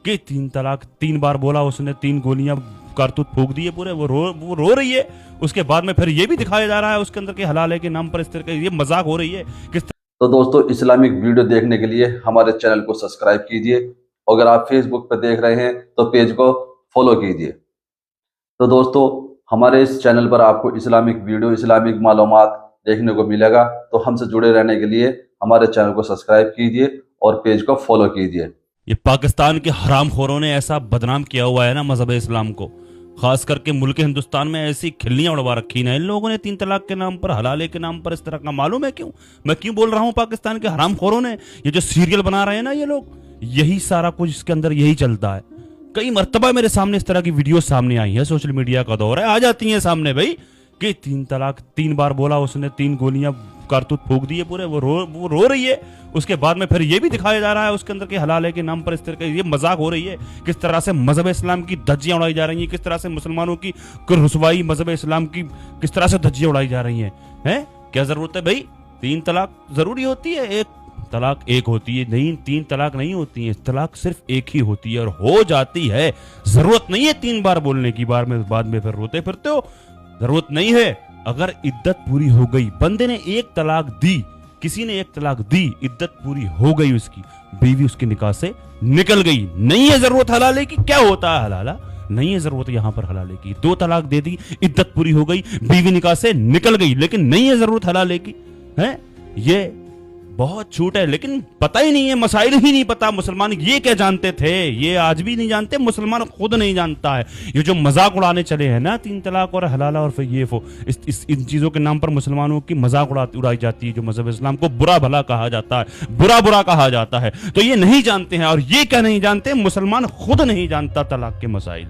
कि 3 तलाक 3 बार बोला उसने, 3 गोलियां कारतूस फूंक दिए पूरे, वो रो रही है। उसके बाद में फिर ये भी दिखाया जा रहा है उसके अंदर के हलाले के नाम पर इस तरह के ये मजाक हो रही है किस। तो दोस्तों, इस्लामिक वीडियो देखने के लिए हमारे चैनल को सब्सक्राइब कीजिए। अगर आप फेसबुक पर देख रहे हैं तो पेज को फॉलो कीजिए। तो दोस्तों, हमारे इस चैनल पर आपको इस्लामिक वीडियो, इस्लामिक मालूमात देखने को मिलेगा। तो हमसे जुड़े रहने के लिए हमारे चैनल को सब्सक्राइब कीजिए और पेज को फॉलो कीजिए। ये पाकिस्तान के हरामखोरों ने ऐसा बदनाम किया हुआ है ना मजहब इस्लाम को, खास करके मुल्क हिंदुस्तान में ऐसी खिल्लियां उड़वा रखी ना इन लोगों ने 3 तलाक के नाम पर, हलाले के नाम पर इस तरह का। मालूम है क्यों मैं क्यों बोल रहा हूं? पाकिस्तान के हरामखोरों ने ये जो सीरियल बना रहे हैं ना ये लोग, यही सारा कुछ इसके अंदर यही चलता है। कई मर्तबा मेरे सामने इस तरह की वीडियो सामने आई है, सोशल मीडिया का दौर है, आ जाती है सामने भाई कि 3 तलाक 3 बार बोला उसने, 3 गोलियां कारतूस फूंक दिए पूरे, वो रो रही है। उसके बाद में फिर ये भी दिखाया जा रहा है उसके अंदर के हलाले के नाम पर इस तरह के ये मजाक हो रही है। किस तरह से मजहब इस्लाम की धज्जियां उड़ाई जा रही हैं, किस तरह से मुसलमानों की रुसवाई, मजहब इस्लाम की किस तरह से धज्जियां उड़ाई जा रही हैं। क्या जरूरत है भाई? 3 तलाक जरूरी होती है? 1 तलाक 1 होती है, नहीं 3 तलाक नहीं होती है, तलाक सिर्फ 1 ही होती है और हो जाती है। जरूरत नहीं है 3 बार बोलने की, बाद में फिर रोते फिरते हो, जरूरत नहीं है। अगर इद्दत पूरी हो गई, बंदे ने 1 तलाक दी, किसी ने 1 तलाक दी, इद्दत पूरी हो गई उसकी, बीवी उसके निकाह से निकल गई, नहीं है जरूरत हलाले की। क्या होता है हलाला? नहीं है जरूरत यहां पर हलाले की। 2 तलाक दे दी, इद्दत पूरी हो गई, बीवी निकाह से निकल गई, लेकिन नहीं है जरूरत हलाले की। है ये बहुत छूट है, लेकिन पता ही नहीं है, मसाइल ही नहीं पता। मुसलमान ये क्या जानते थे? ये आज भी नहीं जानते, मुसलमान खुद नहीं जानता है। ये जो मजाक उड़ाने चले हैं ना 3 तलाक और हलाला और फिर ये वो, इन चीजों के नाम पर मुसलमानों की मजाक उड़ाई जाती है। जो मजहब इस्लाम को बुरा भला कहा जाता है, बुरा कहा जाता है, तो ये नहीं जानते हैं। और ये क्या नहीं जानते? मुसलमान खुद नहीं जानता तलाक के मसाइल,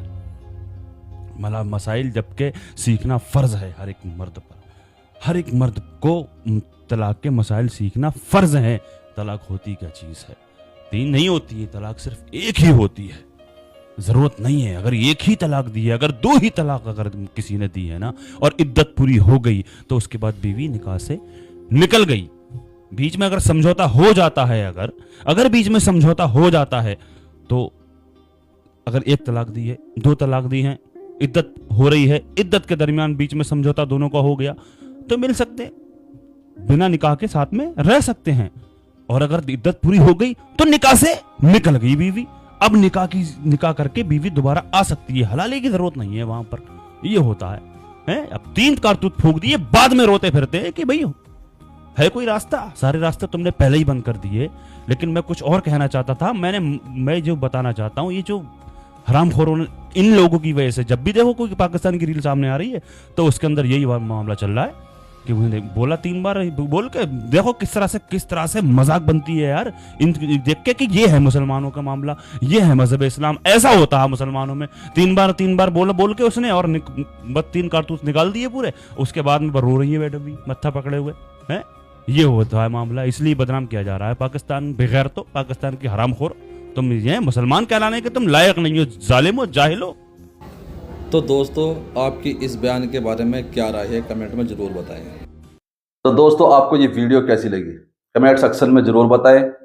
मसाइल जबकि सीखना फर्ज है हर एक मर्द पर। हर एक मर्द को तलाक के मसाइल सीखना फर्ज है। तलाक होती क्या चीज है? 3 नहीं होती है, तलाक सिर्फ 1 ही होती है। जरूरत नहीं है, अगर 1 ही तलाक दी है, अगर 2 ही तलाक अगर किसी ने दी है ना और इद्दत पूरी हो गई, तो उसके बाद बीवी निकाह से निकल गई, बीच में अगर समझौता हो जाता है, अगर बीच में समझौता हो जाता है, तो अगर 1 तलाक दी है, 2 तलाक दी है, इद्दत हो रही है, इद्दत के दरमियान बीच में समझौता दोनों का हो गया, तो मिल सकते हैं, बिना निकाह के साथ में रह सकते हैं। और अगर इद्दत पूरी हो गई तो निकाह से निकल गई बीवी, अब निकाह करके बीवी दोबारा आ सकती है, हलाले की जरूरत नहीं है वहां पर। ये होता है? अब 3 कारतूस फूंक दिए, बाद में रोते फिरते हैं कि भाई है कोई रास्ता? सारे रास्ते तुमने पहले ही बंद कर दिए। लेकिन मैं कुछ और कहना चाहता था, मैं जो बताना चाहता हूं, ये जो हरामखोरों इन लोगों की वजह से, जब भी देखो कोई पाकिस्तान की रील सामने आ रही है तो उसके अंदर यही मामला चल रहा है कि उन्होंने बोला 3 बार बोल के देखो किस तरह से मजाक बनती है यार, इन देख के कि ये है मुसलमानों का मामला, ये है मजहब इस्लाम। ऐसा होता है मुसलमानों में, 3 बार बोल के उसने और 3 कारतूस निकाल दिए पूरे, उसके बाद में रो रही है मैडम भी मत्था पकड़े हुए हैं। ये होता है मामला, इसलिए बदनाम किया जा रहा है पाकिस्तान। बगैर तो पाकिस्तान के हरामखोर, तुम ये मुसलमान कहलाने के तुम लायक नहीं हो, जालिम हो, जाहिल हो। तो दोस्तों, आपकी इस बयान के बारे में क्या राय है, कमेंट में जरूर बताएं। तो दोस्तों, आपको ये वीडियो कैसी लगी कमेंट सेक्शन में जरूर बताएं।